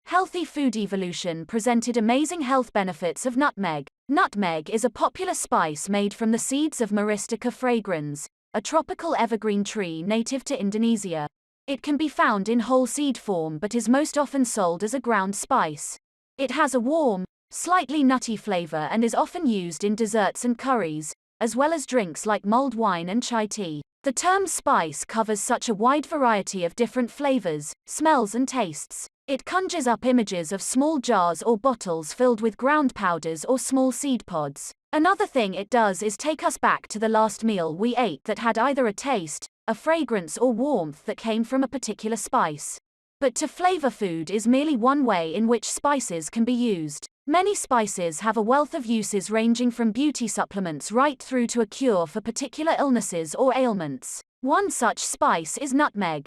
Healthy food evolution presented amazing health benefits of nutmeg. Nutmeg is a popular spice made from the seeds of Myristica fragrans, a tropical evergreen tree native to Indonesia. It can be found in whole seed form but is most often sold as a ground spice. It has a warm, slightly nutty flavor and is often used in desserts and curries, as well as drinks like mulled wine and chai tea. The term spice covers such a wide variety of different flavors, smells and tastes. It conjures up images of small jars or bottles filled with ground powders or small seed pods. Another thing it does is take us back to the last meal we ate that had either a taste, a fragrance or warmth that came from a particular spice. But to flavor food is merely one way in which spices can be used. Many spices have a wealth of uses ranging from beauty supplements right through to a cure for particular illnesses or ailments. One such spice is nutmeg.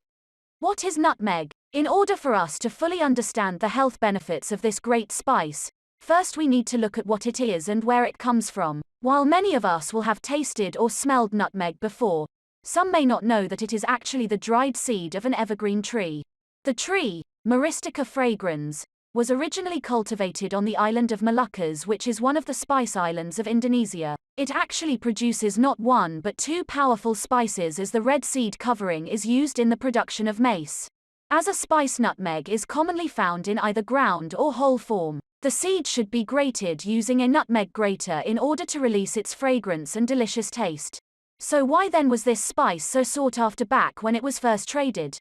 What is nutmeg? In order for us to fully understand the health benefits of this great spice, first we need to look at what it is and where it comes from. While many of us will have tasted or smelled nutmeg before, some may not know that it is actually the dried seed of an evergreen tree. The tree, Myristica fragrans, was originally cultivated on the island of Moluccas, which is one of the spice islands of Indonesia. It actually produces not one but two powerful spices, as the red seed covering is used in the production of mace. As a spice, nutmeg is commonly found in either ground or whole form. The seed should be grated using a nutmeg grater in order to release its fragrance and delicious taste. So why then was this spice so sought after back when it was first traded?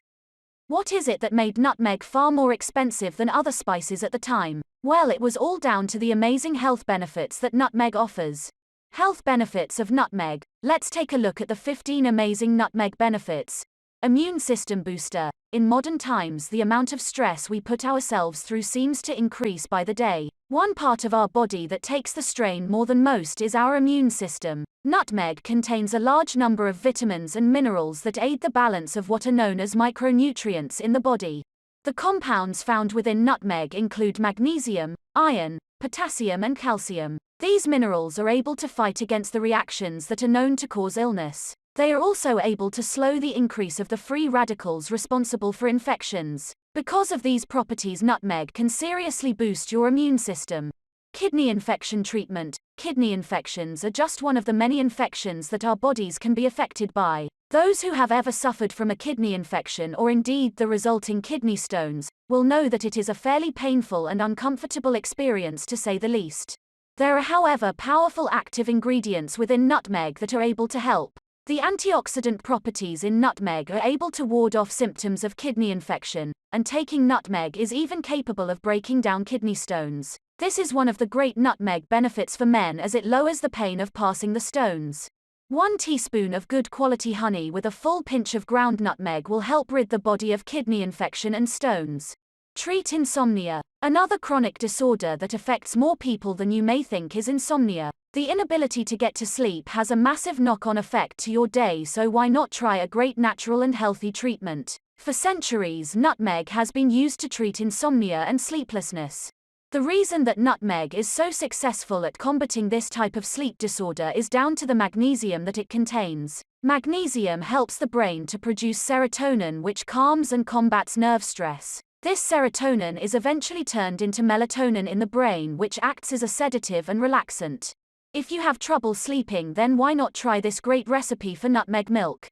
What is it that made nutmeg far more expensive than other spices at the time? Well, it was all down to the amazing health benefits that nutmeg offers. Health benefits of nutmeg. Let's take a look at the 15 amazing nutmeg benefits. Immune system booster. In modern times, the amount of stress we put ourselves through seems to increase by the day. One part of our body that takes the strain more than most is our immune system. Nutmeg contains a large number of vitamins and minerals that aid the balance of what are known as micronutrients in the body. The compounds found within nutmeg include magnesium, iron, potassium and calcium. These minerals are able to fight against the reactions that are known to cause illness. They are also able to slow the increase of the free radicals responsible for infections. Because of these properties, nutmeg can seriously boost your immune system. Kidney infection treatment. Kidney infections are just one of the many infections that our bodies can be affected by. Those who have ever suffered from a kidney infection or indeed the resulting kidney stones will know that it is a fairly painful and uncomfortable experience, to say the least. There are, however, powerful active ingredients within nutmeg that are able to help. The antioxidant properties in nutmeg are able to ward off symptoms of kidney infection, and taking nutmeg is even capable of breaking down kidney stones. This is one of the great nutmeg benefits for men, as it lowers the pain of passing the stones. 1 teaspoon of good quality honey with a full pinch of ground nutmeg will help rid the body of kidney infection and stones. Treat insomnia. Another chronic disorder that affects more people than you may think is insomnia. The inability to get to sleep has a massive knock-on effect to your day, so why not try a great natural and healthy treatment? For centuries, nutmeg has been used to treat insomnia and sleeplessness. The reason that nutmeg is so successful at combating this type of sleep disorder is down to the magnesium that it contains. Magnesium helps the brain to produce serotonin, which calms and combats nerve stress. This serotonin is eventually turned into melatonin in the brain, which acts as a sedative and relaxant. If you have trouble sleeping, then why not try this great recipe for nutmeg milk?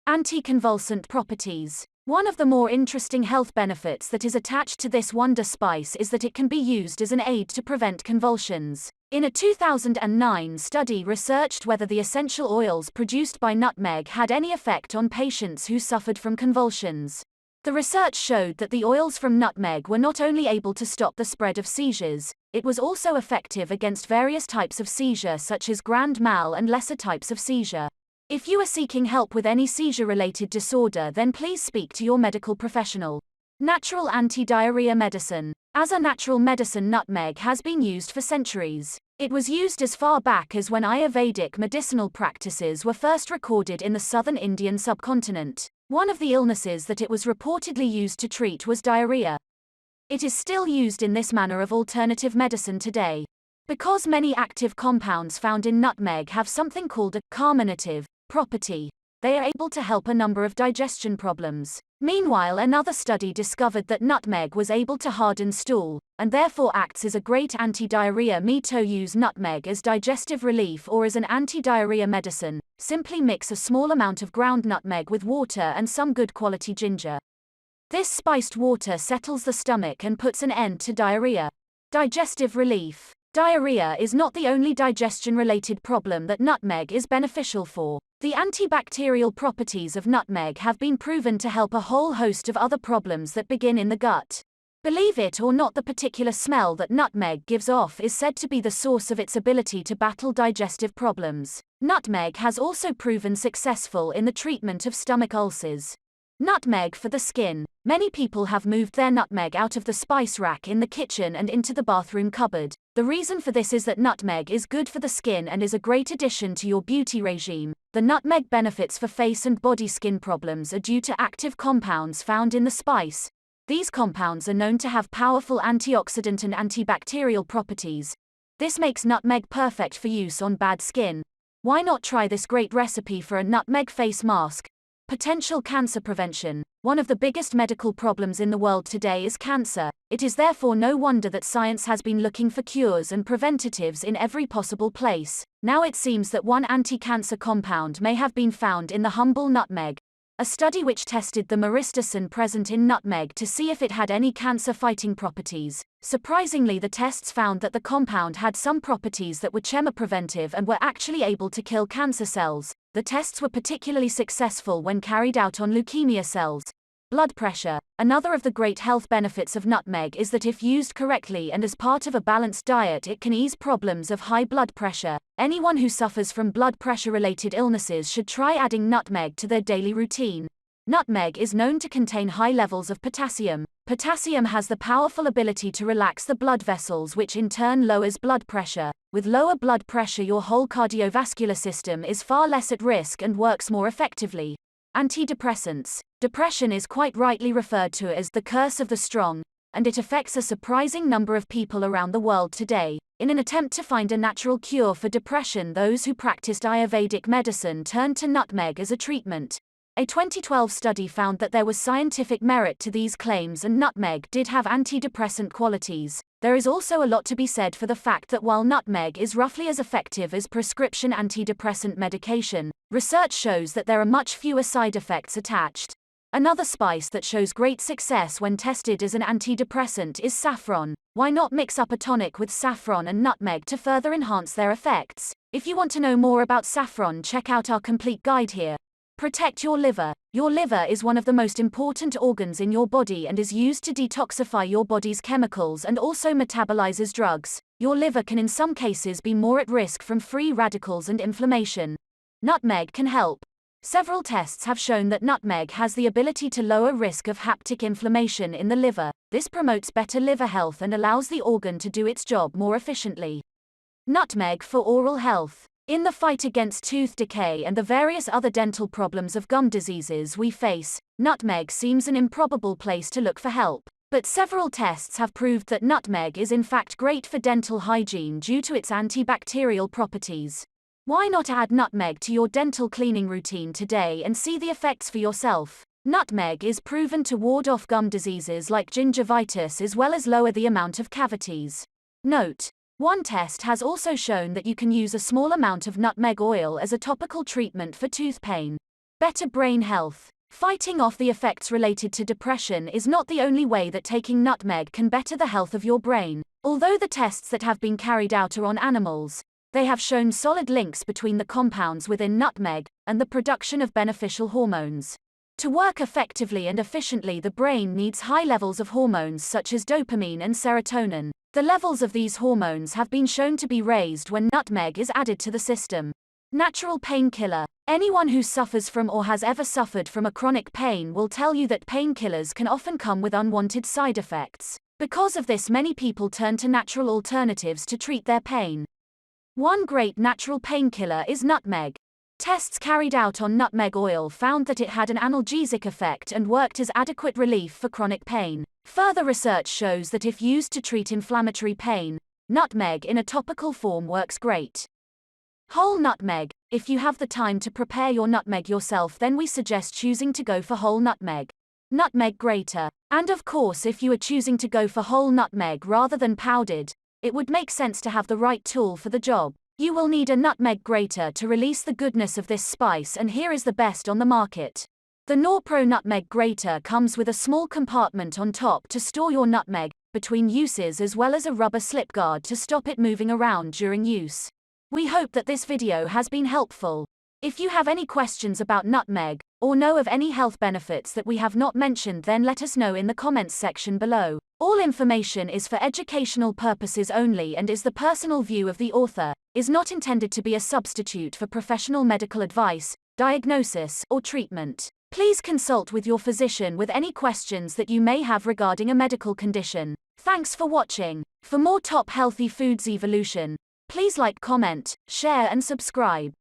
Anti-convulsant properties. One of the more interesting health benefits that is attached to this wonder spice is that it can be used as an aid to prevent convulsions. In a 2009 study researched whether the essential oils produced by nutmeg had any effect on patients who suffered from convulsions. The research showed that the oils from nutmeg were not only able to stop the spread of seizures, it was also effective against various types of seizure such as grand mal and lesser types of seizure. If you are seeking help with any seizure-related disorder, then please speak to your medical professional. Natural anti-diarrhea medicine. As a natural medicine, nutmeg has been used for centuries. It was used as far back as when Ayurvedic medicinal practices were first recorded in the southern Indian subcontinent. One of the illnesses that it was reportedly used to treat was diarrhea. It is still used in this manner of alternative medicine today. Because many active compounds found in nutmeg have something called a carminative property, they are able to help a number of digestion problems. Meanwhile, another study discovered that nutmeg was able to harden stool, and therefore acts as a great anti-diarrhea. Use nutmeg as digestive relief or as an anti-diarrhea medicine. Simply mix a small amount of ground nutmeg with water and some good quality ginger. This spiced water settles the stomach and puts an end to diarrhea. Digestive relief. Diarrhea is not the only digestion-related problem that nutmeg is beneficial for. The antibacterial properties of nutmeg have been proven to help a whole host of other problems that begin in the gut. Believe it or not, the particular smell that nutmeg gives off is said to be the source of its ability to battle digestive problems. Nutmeg has also proven successful in the treatment of stomach ulcers. Nutmeg for the skin. Many people have moved their nutmeg out of the spice rack in the kitchen and into the bathroom cupboard. The reason for this is that nutmeg is good for the skin and is a great addition to your beauty regime. The nutmeg benefits for face and body skin problems are due to active compounds found in the spice. These compounds are known to have powerful antioxidant and antibacterial properties. This makes nutmeg perfect for use on bad skin. Why not try this great recipe for a nutmeg face mask? Potential cancer prevention. One of the biggest medical problems in the world today is cancer. It is therefore no wonder that science has been looking for cures and preventatives in every possible place. Now it seems that one anti-cancer compound may have been found in the humble nutmeg. A study which tested the myristicin present in nutmeg to see if it had any cancer-fighting properties. Surprisingly, the tests found that the compound had some properties that were chemopreventive and were actually able to kill cancer cells. The tests were particularly successful when carried out on leukemia cells. Blood pressure. Another of the great health benefits of nutmeg is that if used correctly and as part of a balanced diet, it can ease problems of high blood pressure. Anyone who suffers from blood pressure-related illnesses should try adding nutmeg to their daily routine. Nutmeg is known to contain high levels of potassium. Potassium has the powerful ability to relax the blood vessels, which in turn lowers blood pressure. With lower blood pressure, your whole cardiovascular system is far less at risk and works more effectively. Antidepressants. Depression is quite rightly referred to as the curse of the strong, and it affects a surprising number of people around the world today. In an attempt to find a natural cure for depression, those who practiced Ayurvedic medicine turned to nutmeg as a treatment. A 2012 study found that there was scientific merit to these claims and nutmeg did have antidepressant qualities. There is also a lot to be said for the fact that while nutmeg is roughly as effective as prescription antidepressant medication, research shows that there are much fewer side effects attached. Another spice that shows great success when tested as an antidepressant is saffron. Why not mix up a tonic with saffron and nutmeg to further enhance their effects? If you want to know more about saffron, check out our complete guide here. Protect your liver. Your liver is one of the most important organs in your body and is used to detoxify your body's chemicals and also metabolizes drugs. Your liver can in some cases be more at risk from free radicals and inflammation. Nutmeg can help. Several tests have shown that nutmeg has the ability to lower risk of hepatic inflammation in the liver. This promotes better liver health and allows the organ to do its job more efficiently. Nutmeg for oral health. In the fight against tooth decay and the various other dental problems of gum diseases we face, nutmeg seems an improbable place to look for help. But several tests have proved that nutmeg is in fact great for dental hygiene due to its antibacterial properties. Why not add nutmeg to your dental cleaning routine today and see the effects for yourself? Nutmeg is proven to ward off gum diseases like gingivitis as well as lower the amount of cavities. Note: one test has also shown that you can use a small amount of nutmeg oil as a topical treatment for tooth pain. Better brain health. Fighting off the effects related to depression is not the only way that taking nutmeg can better the health of your brain. Although the tests that have been carried out are on animals, they have shown solid links between the compounds within nutmeg and the production of beneficial hormones. To work effectively and efficiently, the brain needs high levels of hormones such as dopamine and serotonin. The levels of these hormones have been shown to be raised when nutmeg is added to the system. Natural painkiller. Anyone who suffers from or has ever suffered from a chronic pain will tell you that painkillers can often come with unwanted side effects. Because of this, many people turn to natural alternatives to treat their pain. One great natural painkiller is nutmeg. Tests carried out on nutmeg oil found that it had an analgesic effect and worked as adequate relief for chronic pain. Further research shows that if used to treat inflammatory pain, nutmeg in a topical form works great. Whole nutmeg. If you have the time to prepare your nutmeg yourself, then we suggest choosing to go for whole nutmeg. nutmeg grater. And of course, if you are choosing to go for whole nutmeg rather than powdered, it would make sense to have the right tool for the job. You will need a nutmeg grater to release the goodness of this spice, and here is the best on the market. The Norpro Nutmeg Grater comes with a small compartment on top to store your nutmeg between uses, as well as a rubber slip guard to stop it moving around during use. We hope that this video has been helpful. If you have any questions about nutmeg, or know of any health benefits that we have not mentioned, then let us know in the comments section below. All information is for educational purposes only and is the personal view of the author, is not intended to be a substitute for professional medical advice, diagnosis, or treatment. Please consult with your physician with any questions that you may have regarding a medical condition. Thanks for watching. For more top healthy foods evolution, please like, comment, share and subscribe.